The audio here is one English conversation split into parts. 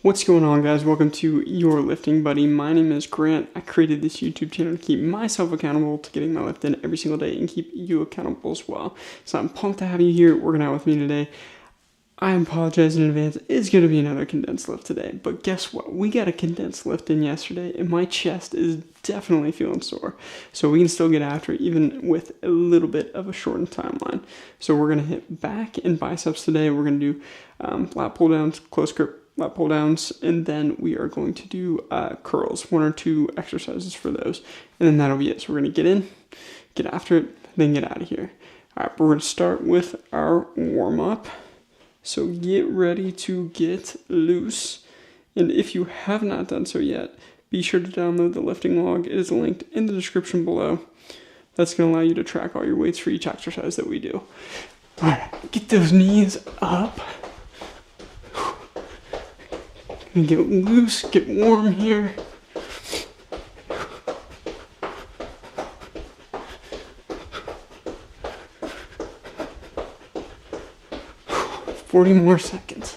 What's going on, guys? Welcome to Your Lifting Buddy. My name is Grant. I created this YouTube channel to keep myself accountable to getting my lift in every single day and keep you accountable as well. So I'm pumped to have you here working out with me today. I apologize in advance. It's going to be another condensed lift today. But guess what? We got a condensed lift in yesterday, and my chest is definitely feeling sore. So we can still get after it, even with a little bit of a shortened timeline. So we're going to hit back and biceps today. We're going to do lat pull downs, close grip lat pull downs, and then we are going to do curls, 1 or 2 exercises for those, and then that'll be it. So we're going to get in, get after it, then get out of here. All right, we're going to start with our warm-up. So get ready to get loose, and if you have not done so yet, be sure to download the lifting log. It is linked in the description below. That's going to allow you to track all your weights for each exercise that we do. All right, get those knees up. And get loose, get warm here. Forty more seconds.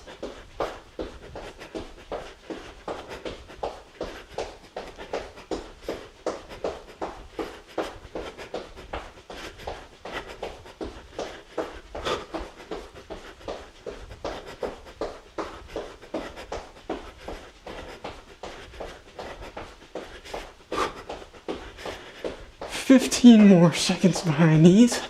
Fifteen more seconds behind these.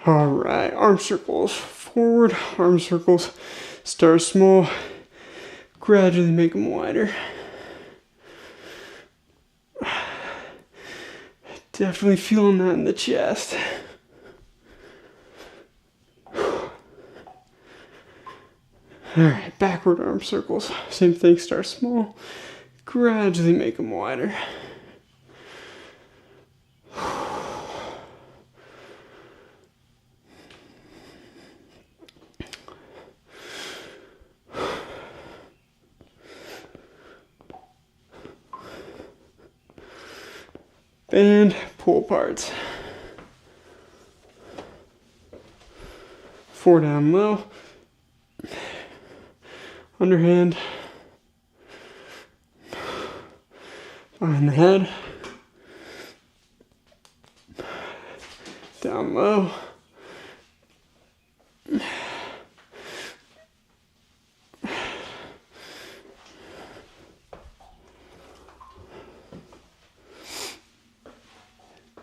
All right, arm circles, forward, arm circles. Start small, gradually make them wider. Definitely feeling that in the chest. All right, backward arm circles. Same thing, start small, gradually make them wider. And pull parts. 4 down low. Underhand. Behind the head. Down low.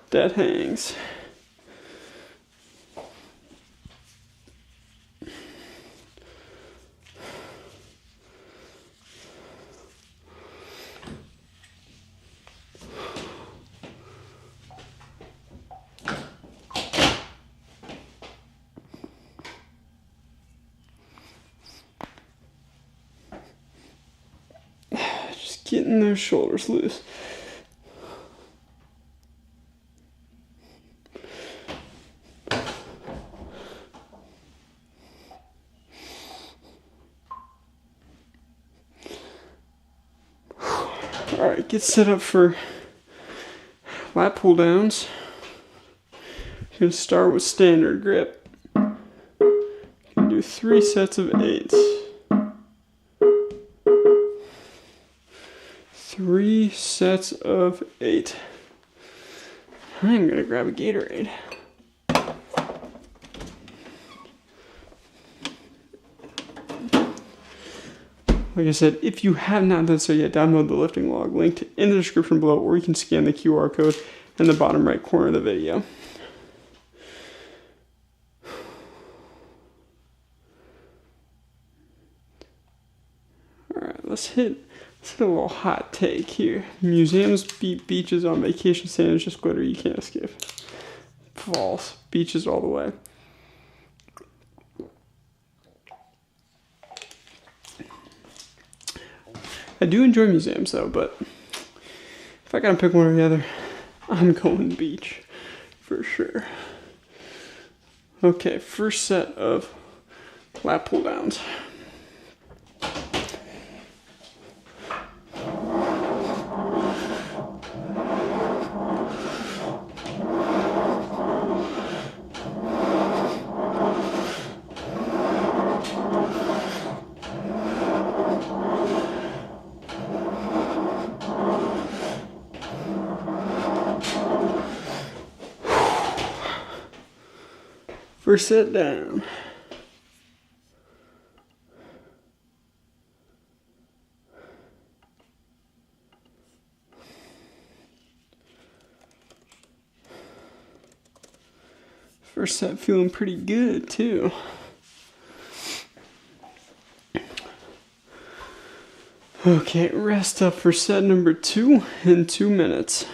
Dead hangs. Just getting those shoulders loose. All right, get set up for lat pull downs. I'm going to start with standard grip. I'm going to do 3 sets of 8. 3 sets of 8. I'm going to grab a Gatorade. Like I said, if you have not done so yet, download the lifting log linked in the description below, or you can scan the QR code in the bottom right corner of the video. Alright, let's hit a little hot take here. Museums beat beaches on vacation, sand is just glitter you can't escape. False. Beaches all the way. I do enjoy museums though, but if I gotta pick one or the other, I'm going beach for sure. Okay, first set of lat pull downs. First set down. First set feeling pretty good too. Okay, rest up for set number 2 in 2 minutes.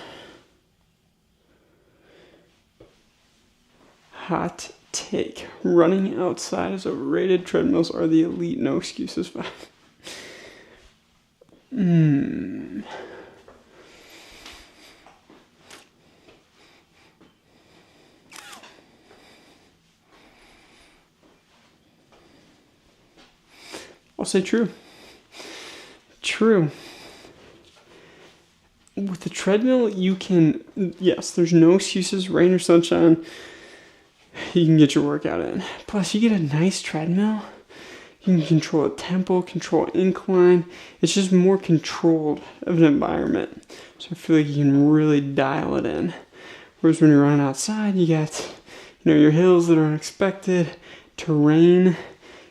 Hot take. Running outside is overrated. Treadmills are the elite. No excuses. I'll say true. True. With the treadmill, you can, yes, there's no excuses, rain or sunshine, you can get your workout in. Plus, you get a nice treadmill, you can control a tempo, control incline. It's just more controlled of an environment. So I feel like you can really dial it in. Whereas when you're running outside, you got, your hills that are unexpected, terrain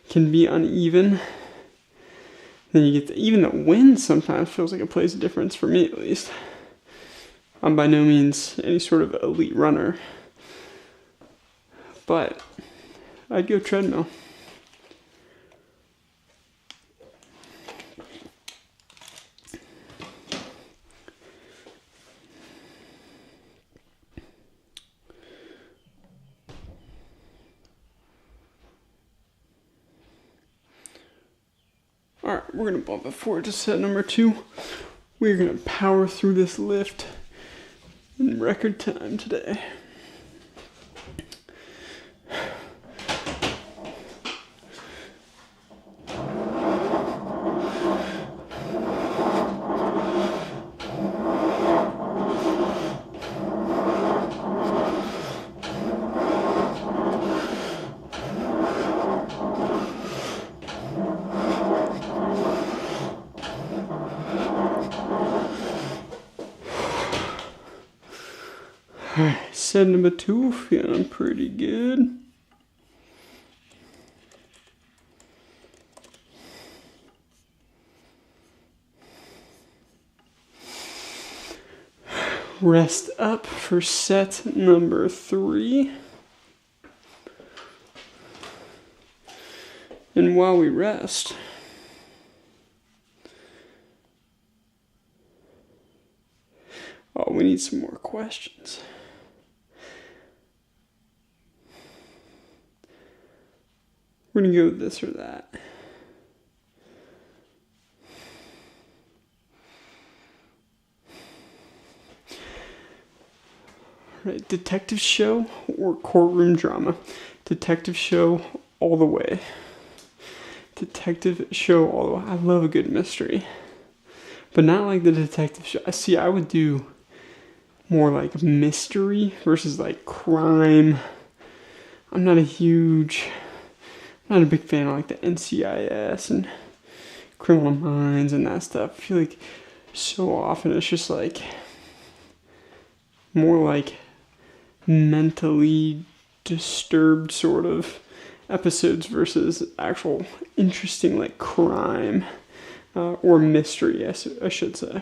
can be uneven. Then you get even the wind sometimes feels like it plays a difference for me at least. I'm by no means any sort of elite runner, but I'd go treadmill. Alright, we're going to bump it forward to set number 2. We're going to power through this lift in record time today. Alright, set number 2, feeling pretty good. Rest up for set number 3. And while we rest, we need some more questions. We're going to go with this or that. Right, detective show or courtroom drama? Detective show all the way. Detective show all the way. I love a good mystery. But not like the detective show. See, I would do more like mystery versus like crime. I'm not a big fan of like the NCIS and Criminal Minds and that stuff. I feel like so often it's just like more like mentally disturbed sort of episodes versus actual interesting like crime or mystery, I should say.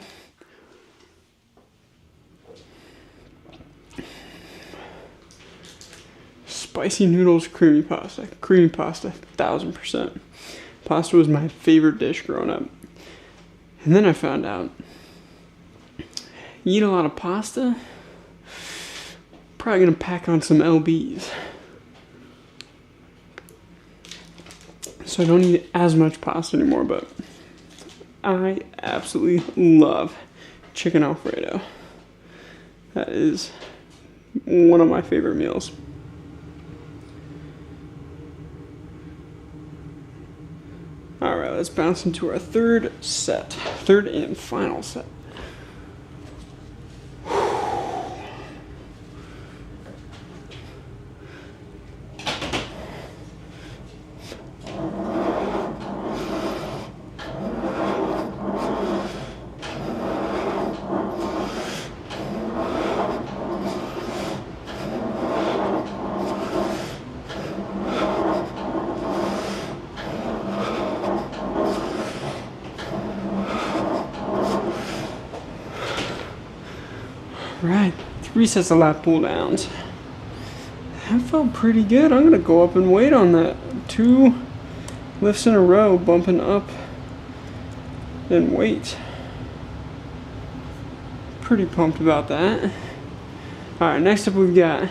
Spicy noodles, creamy pasta. Creamy pasta, 1000%. Pasta was my favorite dish growing up. And then I found out, you eat a lot of pasta, probably gonna pack on some LBs. So I don't eat as much pasta anymore, but I absolutely love chicken Alfredo. That is one of my favorite meals. Alright, let's bounce into our third and final set. 3 sets of lat pull downs. That felt pretty good. I'm gonna go up and wait on that. 2 lifts in a row, bumping up and weight. Pretty pumped about that. Alright, next up we've got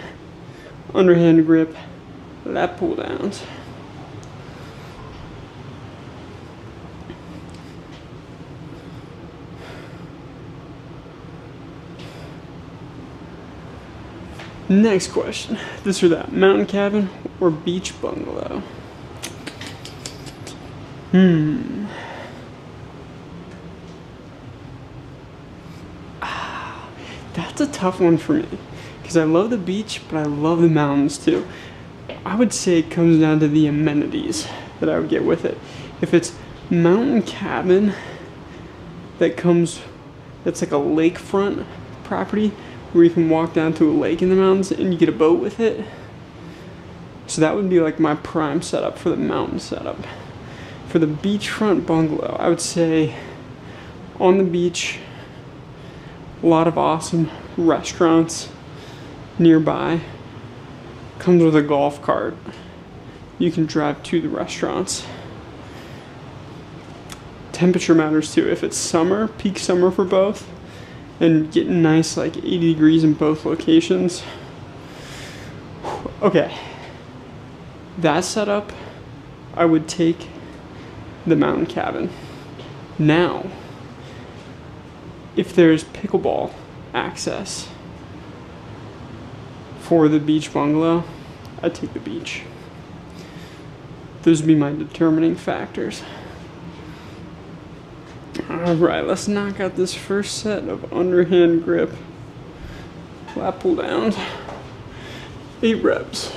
underhand grip lat pull downs. Next question, this or that, mountain cabin or beach bungalow? That's a tough one for me, because I love the beach, but I love the mountains too. I would say it comes down to the amenities that I would get with it. If it's mountain cabin that's like a lakefront property, where you can walk down to a lake in the mountains and you get a boat with it. So that would be like my prime setup for the mountain setup. For the beachfront bungalow, I would say on the beach, a lot of awesome restaurants nearby. Comes with a golf cart. You can drive to the restaurants. Temperature matters too. If it's summer, peak summer for both, and getting nice like 80 degrees in both locations. Okay, that setup, I would take the mountain cabin. Now, if there's pickleball access for the beach bungalow, I'd take the beach. Those would be my determining factors. Alright, let's knock out this first set of underhand grip lat pull downs. 8 reps.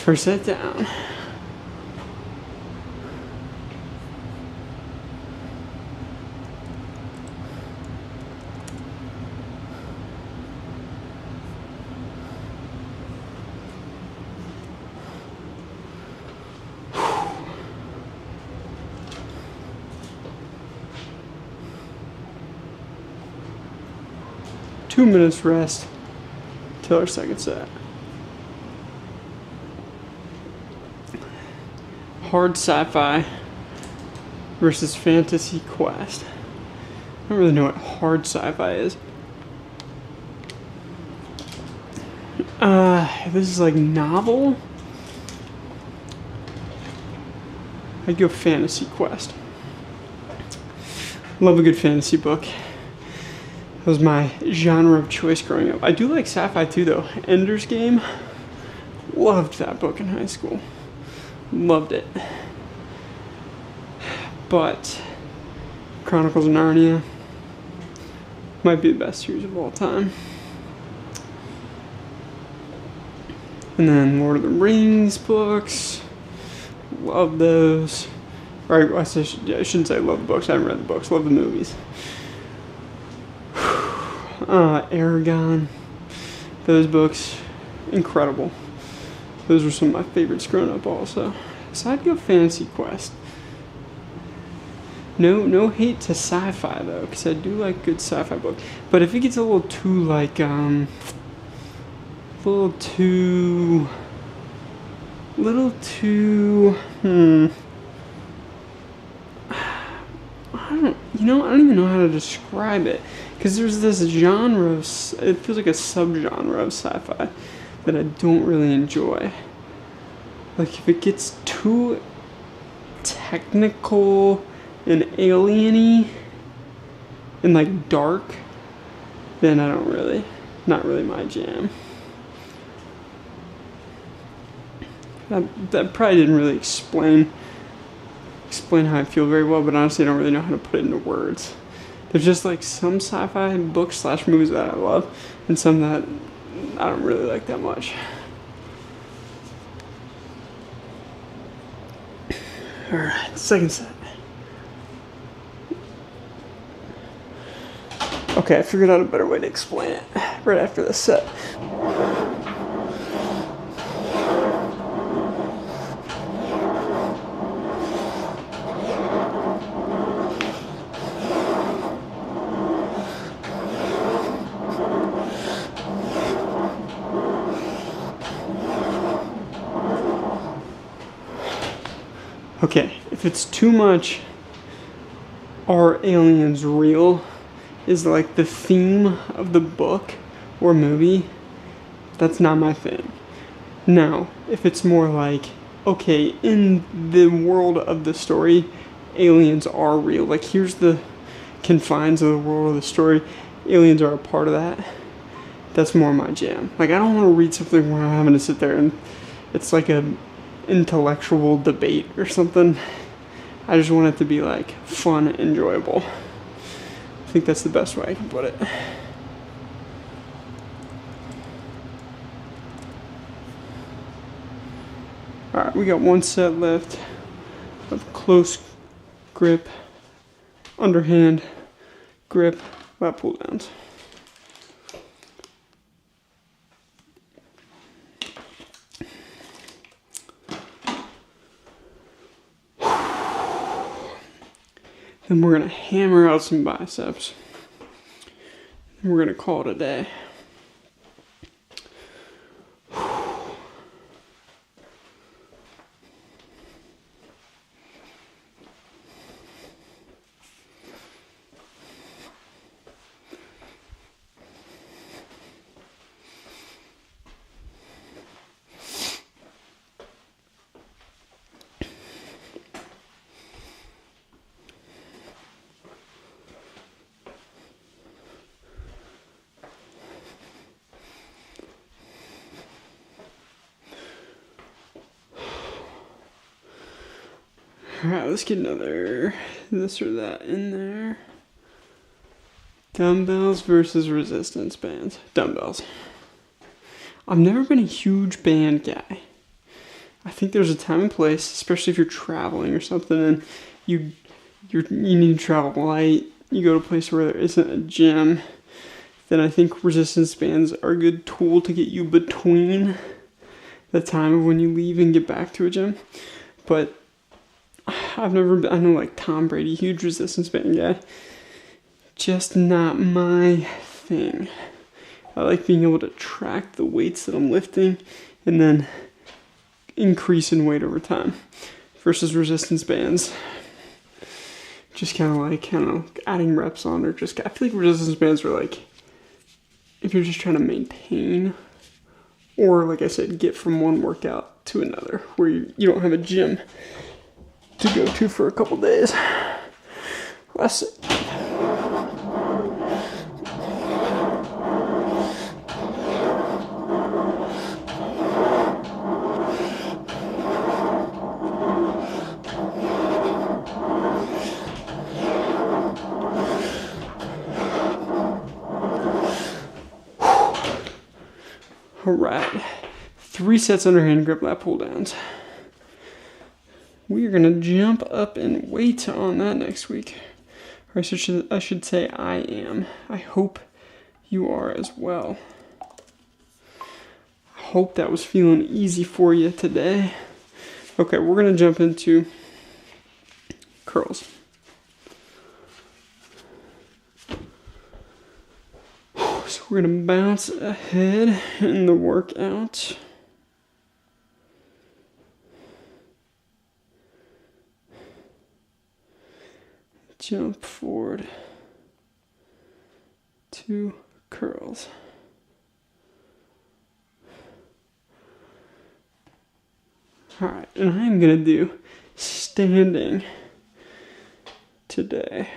First set down. Two minutes rest till our second set. Hard sci-fi versus fantasy quest. I don't really know what hard sci-fi is. This is like novel. I'd go fantasy quest. Love a good fantasy book. That was my genre of choice growing up. I do like sci-fi too though. Ender's Game. Loved that book in high school. Loved it. But Chronicles of Narnia might be the best series of all time. And then Lord of the Rings books. Love those. Right, I shouldn't say love the books. I haven't read the books. Love the movies. Aragon. Those books, incredible. Those were some of my favorites growing up also. So I'd go Fantasy Quest. No hate to sci-fi though, because I do like good sci-fi books. But if it gets a little too like, I don't, I don't even know how to describe it. Because there's this genre of, it feels like a subgenre of sci-fi that I don't really enjoy. Like if it gets too technical and alien-y and like dark, then I don't really, not really my jam. That probably didn't really explain how I feel very well, but honestly I don't really know how to put it into words. There's just like some sci-fi books / movies that I love, and some that I don't really like that much. All right, second set. Okay, I figured out a better way to explain it right after this set. Okay, if it's too much, are aliens real? Is like the theme of the book or movie. That's not my thing. Now, if it's more like, okay, in the world of the story, aliens are real. Like, here's the confines of the world of the story. Aliens are a part of that. That's more my jam. Like, I don't want to read something where I'm having to sit there and it's like a intellectual debate or something. I just want it to be like fun, enjoyable. I think that's the best way I can put it. Alright, we got one set left of close grip, underhand grip, lat pull downs. Then we're going to hammer out some biceps. And we're going to call it a day. Alright, let's get another this or that in there. Dumbbells versus resistance bands. Dumbbells. I've never been a huge band guy. I think there's a time and place, especially if you're traveling or something and you need to travel light, you go to a place where there isn't a gym, then I think resistance bands are a good tool to get you between the time of when you leave and get back to a gym. But I've never been, I know like Tom Brady, huge resistance band guy. Just not my thing. I like being able to track the weights that I'm lifting and then increase in weight over time. Versus resistance bands. Just kind of like, I don't know, adding reps on or just, I feel like resistance bands are like, if you're just trying to maintain or like I said, get from one workout to another where you don't have a gym to go to for a couple days. Last set. All right, 3 sets underhand grip lat pull downs. We are gonna jump up in weight on that next week. Or I should say I am. I hope you are as well. I hope that was feeling easy for you today. Okay, we're gonna jump into curls. So we're gonna bounce ahead in the workout. Jump forward to curls. All right, and I'm gonna do standing today.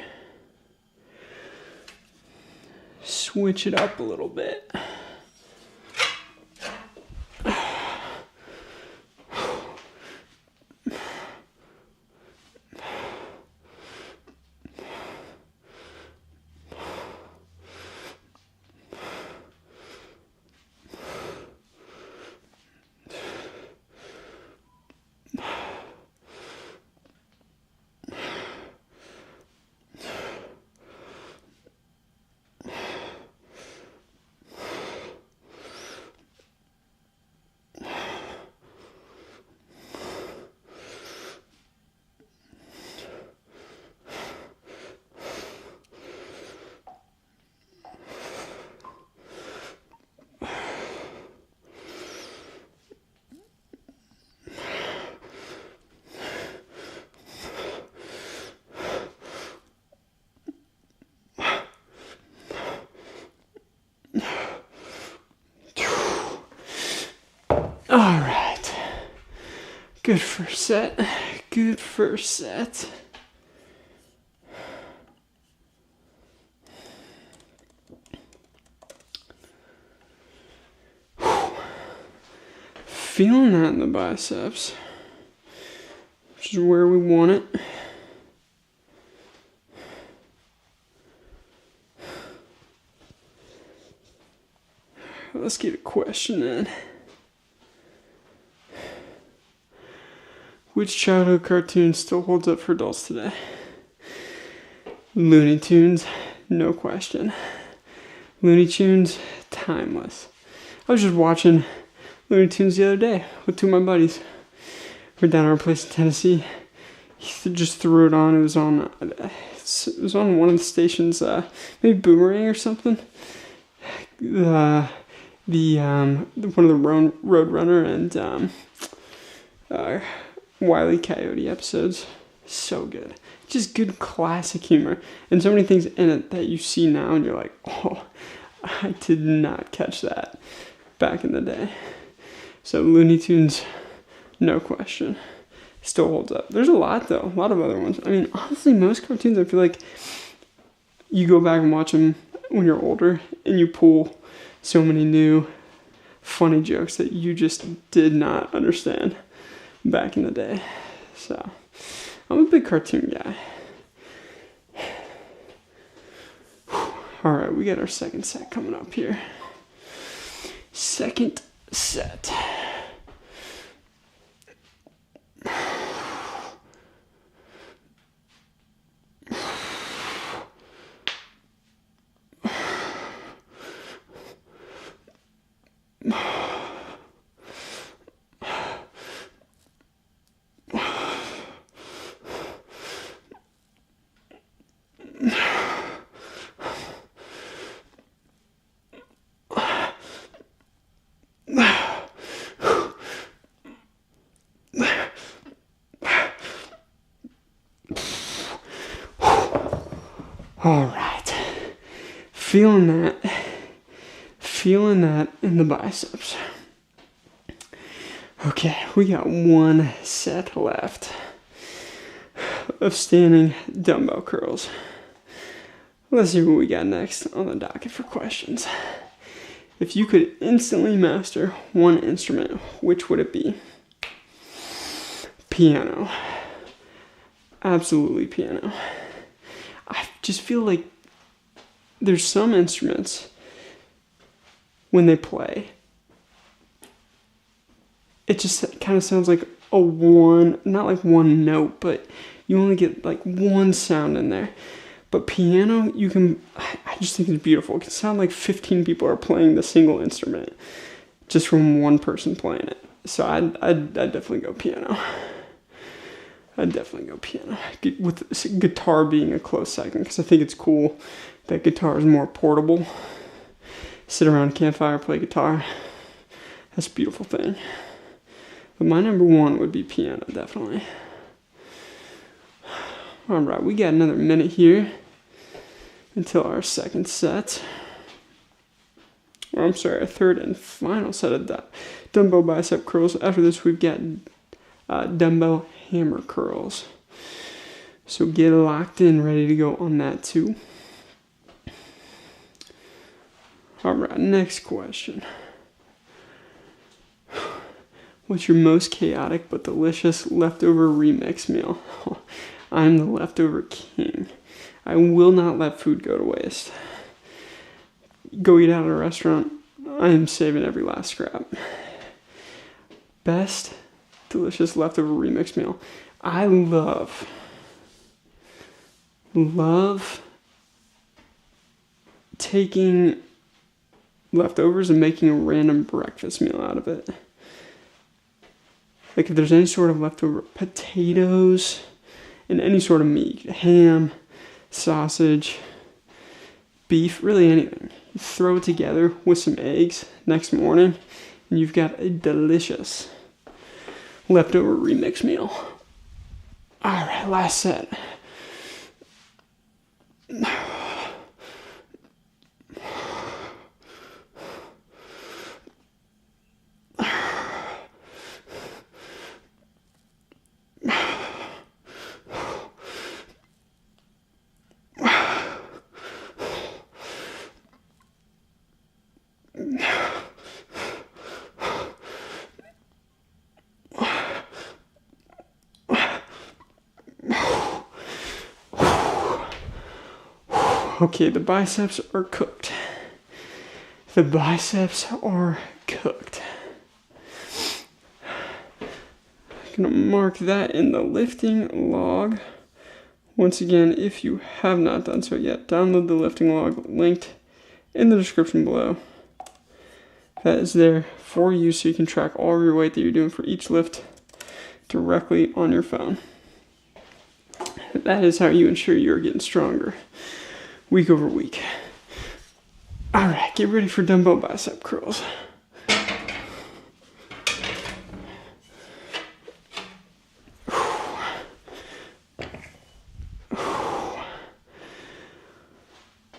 Switch it up a little bit. Good first set. Good first set. Feeling that in the biceps, which is where we want it. Let's get a question in. Which childhood cartoon still holds up for adults today? Looney Tunes, no question. Looney Tunes, timeless. I was just watching Looney Tunes the other day with two of my buddies. We're down at our place in Tennessee. He just threw it on. It was on one of the stations, maybe Boomerang or something. One of the Roadrunner and Wile E. Coyote episodes. So good. Just good classic humor. And so many things in it that you see now and you're like, oh, I did not catch that back in the day. So Looney Tunes, no question. Still holds up. There's a lot though. A lot of other ones. I mean, honestly, most cartoons, I feel like you go back and watch them when you're older and you pull so many new funny jokes that you just did not understand back in the day. So I'm a big cartoon guy. All right, we got our second set coming up here. Second set. All right, feeling that in the biceps. Okay, we got one set left of standing dumbbell curls. Let's see what we got next on the docket for questions. If you could instantly master one instrument, which would it be? Piano. Absolutely piano. I just feel like there's some instruments when they play, it just kind of sounds like not like one note, but you only get like one sound in there. But piano, I just think it's beautiful. It can sound like 15 people are playing the single instrument just from one person playing it. So I'd definitely go piano. I'd definitely go piano, with guitar being a close second, because I think it's cool that guitar is more portable. Sit around a campfire, play guitar. That's a beautiful thing. But my number one would be piano, definitely. All right, we got another minute here until our second set. Or I'm sorry, our third and final set of dumbbell bicep curls. After this, we've got dumbbell hammer curls. So get locked in, ready to go on that too. All right, next question. What's your most chaotic but delicious leftover remix meal? I'm the leftover king. I will not let food go to waste. Go eat out at a restaurant, I am saving every last scrap. Best delicious leftover remix meal. I love taking leftovers and making a random breakfast meal out of it. Like if there's any sort of leftover potatoes and any sort of meat, ham, sausage, beef, really anything. You throw it together with some eggs next morning and you've got a delicious leftover remix meal. All right, last set. Okay, the biceps are cooked. The biceps are cooked. I'm gonna mark that in the lifting log. Once again, if you have not done so yet, download the lifting log linked in the description below. That is there for you so you can track all of your weight that you're doing for each lift directly on your phone. That is how you ensure you're getting stronger week over week. All right, get ready for dumbbell bicep curls.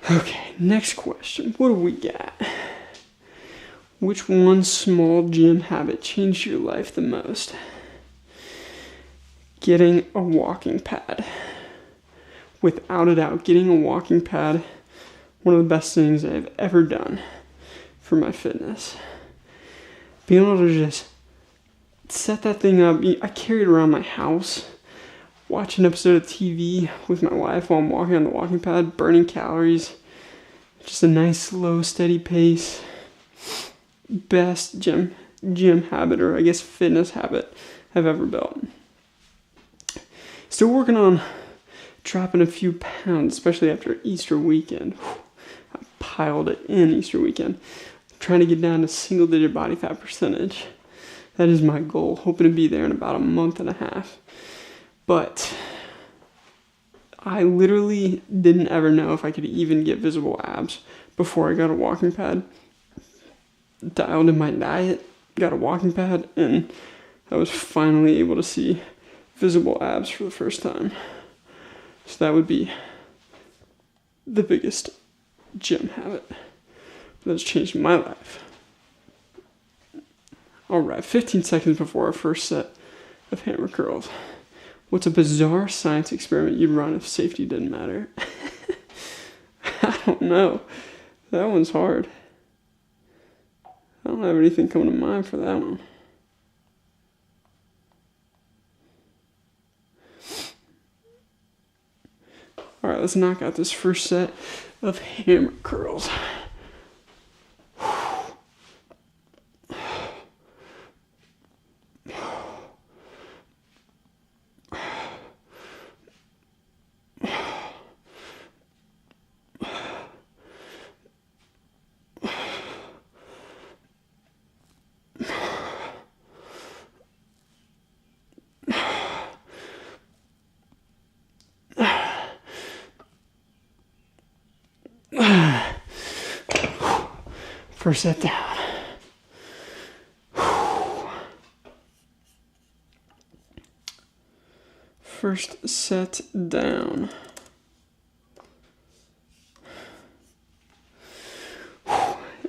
Okay, next question. What do we got? Which one small gym habit changed your life the most? Getting a walking pad. Without a doubt, getting a walking pad, one of the best things I've ever done for my fitness. Being able to just set that thing up. I carry it around my house, watch an episode of TV with my wife while I'm walking on the walking pad, burning calories. Just a nice, slow, steady pace. Best gym habit, or I guess fitness habit I've ever built. Still working on dropping a few pounds, especially after Easter weekend. I piled it in Easter weekend. Trying to get down to single-digit body fat percentage. That is my goal. Hoping to be there in about a month and a half. But I literally didn't ever know if I could even get visible abs before I got a walking pad. Dialed in my diet, got a walking pad, and I was finally able to see visible abs for the first time. So that would be the biggest gym habit that's changed my life. All right, 15 seconds before our first set of hammer curls. What's a bizarre science experiment you'd run if safety didn't matter? I don't know. That one's hard. I don't have anything coming to mind for that one. All right, let's knock out this first set of hammer curls. First set down. First set down.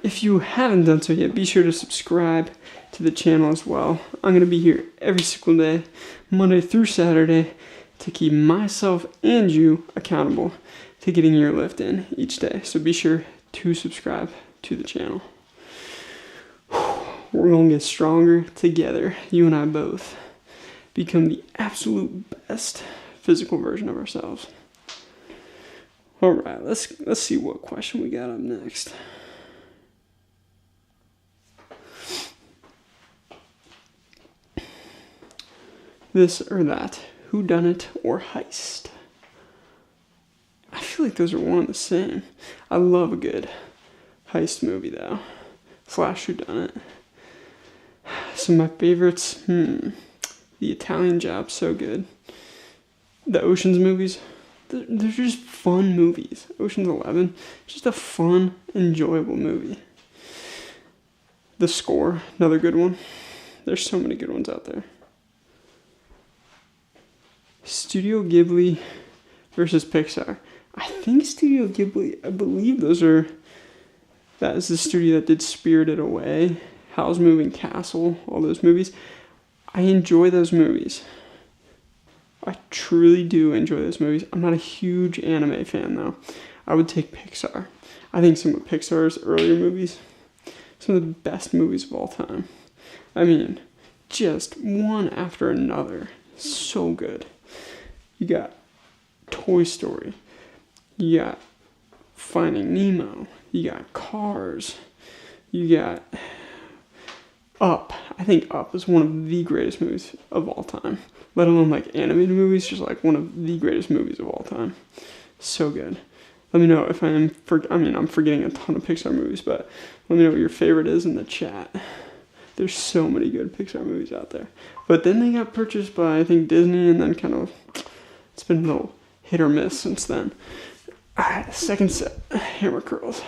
If you haven't done so yet, be sure to subscribe to the channel as well. I'm going to be here every single day, Monday through Saturday, to keep myself and you accountable to getting your lift in each day. So be sure to subscribe to the channel. We're going to get stronger together, you and I both. Become the absolute best physical version of ourselves. All right, let's see what question we got up next. This or that, whodunit or heist? I feel like those are one and the same. I love a good heist movie though. Slash whodunit. Some of my favorites, The Italian Job, so good. The Ocean's movies, they're just fun movies. Ocean's 11, just a fun, enjoyable movie. The Score, another good one. There's so many good ones out there. Studio Ghibli versus Pixar. I think Studio Ghibli, I believe that is the studio that did Spirited Away, Howl's Moving Castle, all those movies. I enjoy those movies. I truly do enjoy those movies. I'm not a huge anime fan though. I would take Pixar. I think some of Pixar's earlier movies, some of the best movies of all time. I mean, just one after another. So good. You got Toy Story. You got Finding Nemo. You got Cars. You got Up. I think Up is one of the greatest movies of all time. Let alone like animated movies, just like one of the greatest movies of all time. So good. Let me know if I'm forgetting a ton of Pixar movies, but let me know what your favorite is in the chat. There's so many good Pixar movies out there. But then they got purchased by, I think, Disney, and then kind of, it's been a little hit or miss since then. Alright, second set, hammer curls.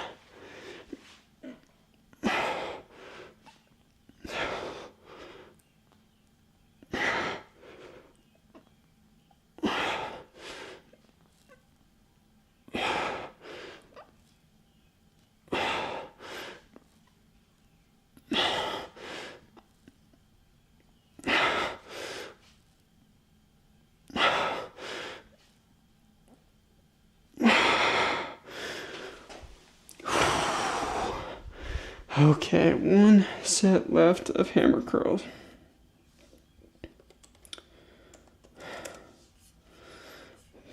Okay, one set left of hammer curls.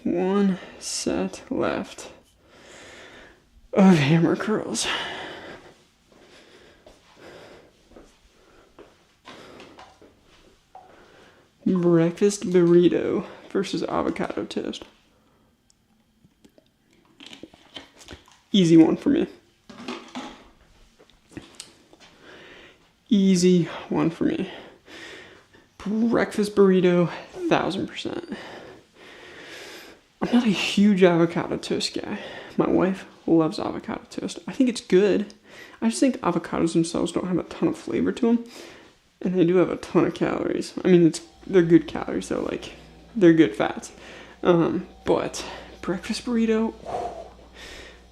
One set left of hammer curls. Breakfast burrito versus avocado toast. Easy one for me. Easy one for me. Breakfast burrito, 1000%. I'm not a huge avocado toast guy. My wife loves avocado toast. I think it's good. I just think avocados themselves don't have a ton of flavor to them. And they do have a ton of calories. I mean, they're good calories though, like, they're good fats. But breakfast burrito,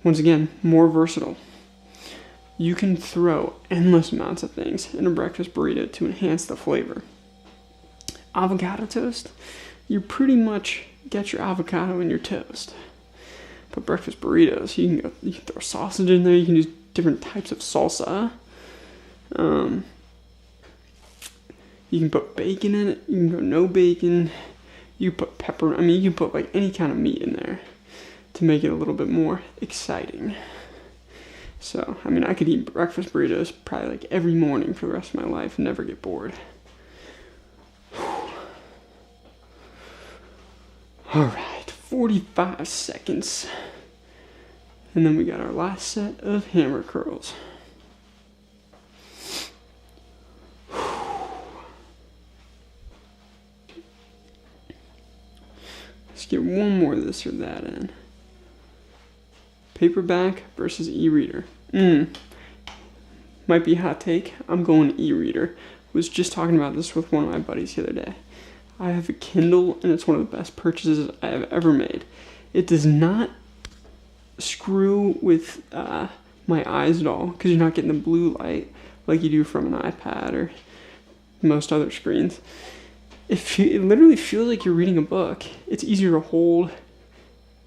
once again, more versatile. You can throw endless amounts of things in a breakfast burrito to enhance the flavor. Avocado toast, you pretty much get your avocado in your toast. But breakfast burritos, you can throw sausage in there, you can use different types of salsa. You can put bacon in it, you can go no bacon, you put pepper, I mean you can put like any kind of meat in there to make it a little bit more exciting. So, I mean, I could eat breakfast burritos probably like every morning for the rest of my life and never get bored. Alright, 45 seconds. And then we got our last set of hammer curls. Let's get one more of this or that in. Paperback versus e-reader. Might be a hot take. I'm going e-reader. Was just talking about this with one of my buddies the other day. I have a Kindle, and it's one of the best purchases I have ever made. It does not screw with my eyes at all, because you're not getting the blue light like you do from an iPad or most other screens. It literally feels like you're reading a book. It's easier to hold.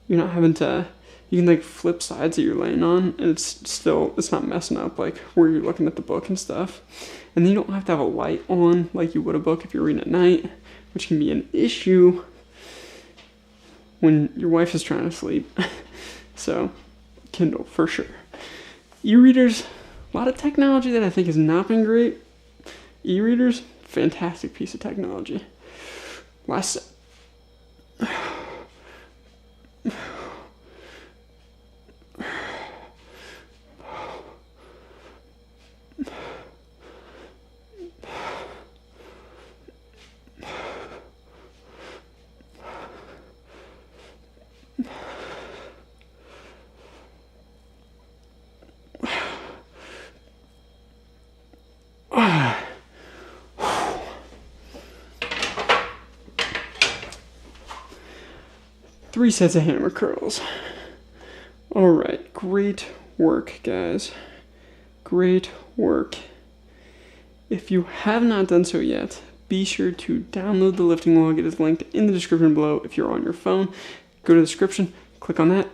You're not having to... You can like flip sides that you're laying on, and it's not messing up like where you're looking at the book and stuff. And then you don't have to have a light on like you would a book if you're reading at night, which can be an issue when your wife is trying to sleep. So, Kindle for sure. E-readers, a lot of technology that I think has not been great. E-readers, fantastic piece of technology. Last set. Three sets of hammer curls. Alright, great work, guys. Great work. If you have not done so yet, be sure to download the lifting log. It is linked in the description below. If you're on your phone, go to the description, click on that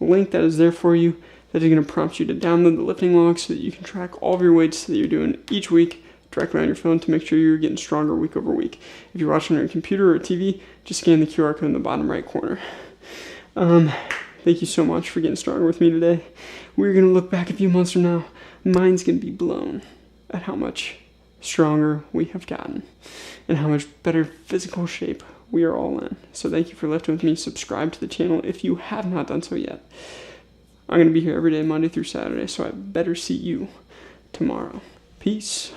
link that is there for you. That is going to prompt you to download the lifting log so that you can track all of your weights that you're doing each week directly on your phone to make sure you're getting stronger week over week. If you're watching on your computer or TV, just scan the QR code in the bottom right corner. Thank Thank you so much for getting stronger with me today. We're going to look back a few months from now. Mind's going to be blown at how much stronger we have gotten and how much better physical shape we are all in. So thank you for lifting with me. Subscribe to the channel if you have not done so yet. I'm going to be here every day, Monday through Saturday, so I better see you tomorrow. Peace.